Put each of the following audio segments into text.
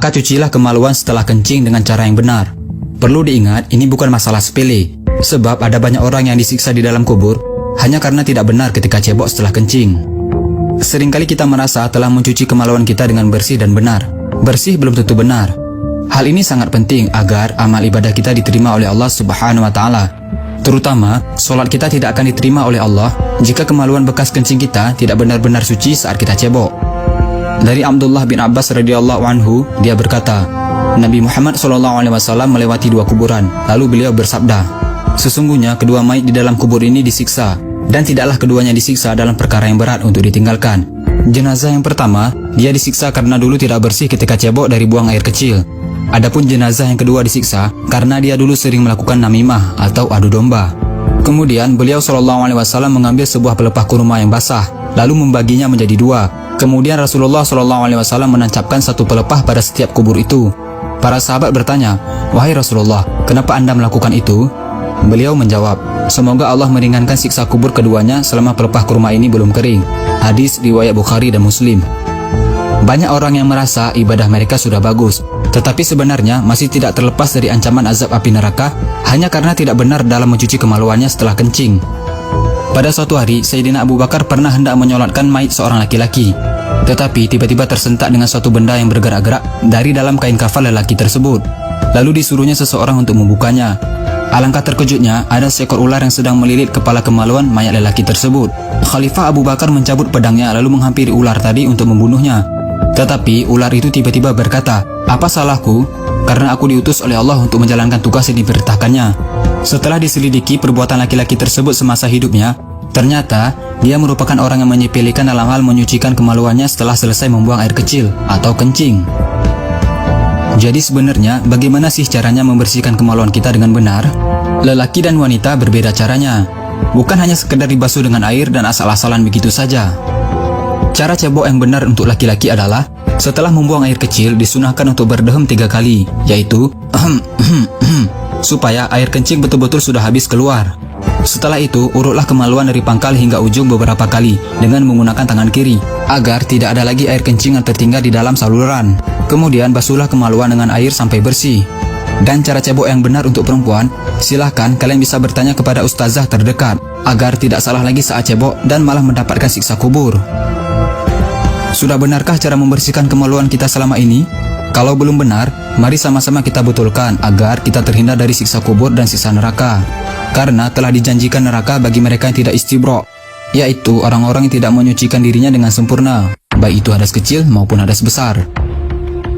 maka cucilah kemaluan setelah kencing dengan cara yang benar. Perlu diingat, ini bukan masalah sepele, sebab ada banyak orang yang disiksa di dalam kubur hanya karena tidak benar ketika cebok setelah kencing. Seringkali kita merasa telah mencuci kemaluan kita dengan bersih dan benar. Bersih belum tentu benar. Hal ini sangat penting agar amal ibadah kita diterima oleh Allah Subhanahu wa Ta'ala. Terutama, solat kita tidak akan diterima oleh Allah jika kemaluan bekas kencing kita tidak benar-benar suci saat kita cebok. Dari Abdullah bin Abbas radhiyallahu anhu, dia berkata, Nabi Muhammad SAW melewati dua kuburan, lalu beliau bersabda, sesungguhnya kedua mayit di dalam kubur ini disiksa, dan tidaklah keduanya disiksa dalam perkara yang berat untuk ditinggalkan. Jenazah yang pertama, dia disiksa karena dulu tidak bersih ketika cebok dari buang air kecil. Adapun jenazah yang kedua disiksa karena dia dulu sering melakukan namimah atau adu domba. Kemudian beliau SAW mengambil sebuah pelepah kurma yang basah, lalu membaginya menjadi dua. Kemudian Rasulullah SAW menancapkan satu pelepah pada setiap kubur itu. Para sahabat bertanya, wahai Rasulullah, kenapa Anda melakukan itu? Beliau menjawab, semoga Allah meringankan siksa kubur keduanya selama pelepah kurma ini belum kering. Hadis riwayat Bukhari dan Muslim. Banyak orang yang merasa ibadah mereka sudah bagus, tetapi sebenarnya masih tidak terlepas dari ancaman azab api neraka hanya karena tidak benar dalam mencuci kemaluannya setelah kencing. Pada suatu hari, Sayyidina Abu Bakar pernah hendak menyolatkan mayit seorang laki-laki, tetapi tiba-tiba tersentak dengan suatu benda yang bergerak-gerak dari dalam kain kafan lelaki tersebut. Lalu disuruhnya seseorang untuk membukanya. Alangkah terkejutnya, ada seekor ular yang sedang melilit kepala kemaluan mayat lelaki tersebut. Khalifah Abu Bakar mencabut pedangnya lalu menghampiri ular tadi untuk membunuhnya. Tetapi ular itu tiba-tiba berkata, apa salahku? Karena aku diutus oleh Allah untuk menjalankan tugas yang diperintahkannya. Setelah diselidiki perbuatan laki-laki tersebut semasa hidupnya, ternyata dia merupakan orang yang menyepelekan dalam hal menyucikan kemaluannya setelah selesai membuang air kecil atau kencing. Jadi sebenarnya bagaimana sih caranya membersihkan kemaluan kita dengan benar? Lelaki dan wanita berbeda caranya. Bukan hanya sekedar dibasuh dengan air dan asal-asalan begitu saja. Cara cebok yang benar untuk laki-laki adalah setelah membuang air kecil disunahkan untuk berdehem 3 kali, yaitu supaya air kencing betul-betul sudah habis keluar. Setelah itu, urutlah kemaluan dari pangkal hingga ujung beberapa kali dengan menggunakan tangan kiri, agar tidak ada lagi air kencing yang tertinggal di dalam saluran. Kemudian basuhlah kemaluan dengan air sampai bersih. Dan cara cebok yang benar untuk perempuan, silahkan kalian bisa bertanya kepada ustazah terdekat, agar tidak salah lagi saat cebok dan malah mendapatkan siksa kubur. Sudah benarkah cara membersihkan kemaluan kita selama ini? Kalau belum benar, mari sama-sama kita betulkan agar kita terhindar dari siksa kubur dan siksa neraka. Karena telah dijanjikan neraka bagi mereka yang tidak istibro, yaitu orang-orang yang tidak menyucikan dirinya dengan sempurna, baik itu hadas kecil maupun hadas besar.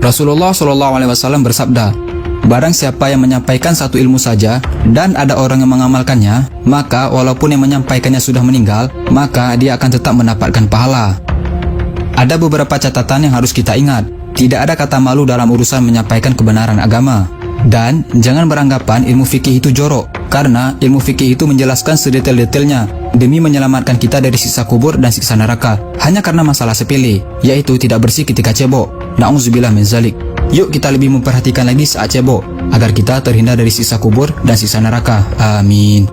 Rasulullah SAW bersabda, barang siapa yang menyampaikan satu ilmu saja dan ada orang yang mengamalkannya, maka walaupun yang menyampaikannya sudah meninggal, maka dia akan tetap mendapatkan pahala. Ada beberapa catatan yang harus kita ingat. Tidak ada kata malu dalam urusan menyampaikan kebenaran agama. Dan jangan beranggapan ilmu fikih itu jorok, karena ilmu fikih itu menjelaskan sedetail-detailnya demi menyelamatkan kita dari siksa kubur dan siksa neraka, hanya karena masalah sepele, yaitu tidak bersih ketika cebok. Na'udzubillah min zalik. Yuk kita lebih memperhatikan lagi saat cebok, agar kita terhindar dari siksa kubur dan siksa neraka. Amin.